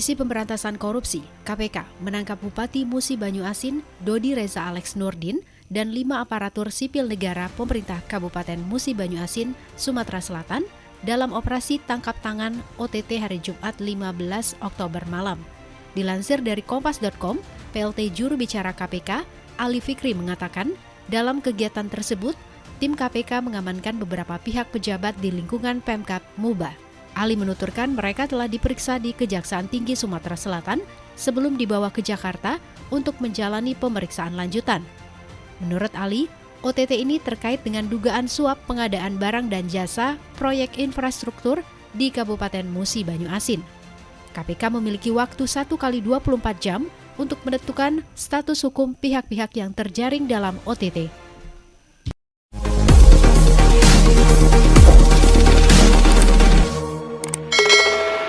Komisi Pemberantasan Korupsi (KPK) menangkap Bupati Musi Banyu Asin, Dodi Reza Alex Nurdin, dan 5 aparatur sipil negara pemerintah Kabupaten Musi Banyu Asin, Sumatera Selatan dalam operasi tangkap tangan OTT hari Jumat 15 Oktober malam. Dilansir dari Kompas.com, PLT Juru Bicara KPK, Ali Fikri mengatakan, dalam kegiatan tersebut, tim KPK mengamankan beberapa pihak pejabat di lingkungan Pemkab Muba. Ali menuturkan mereka telah diperiksa di Kejaksaan Tinggi Sumatera Selatan sebelum dibawa ke Jakarta untuk menjalani pemeriksaan lanjutan. Menurut Ali, OTT ini terkait dengan dugaan suap pengadaan barang dan jasa proyek infrastruktur di Kabupaten Musi Banyu Asin. KPK memiliki waktu 1 kali 24 jam untuk menentukan status hukum pihak-pihak yang terjaring dalam OTT.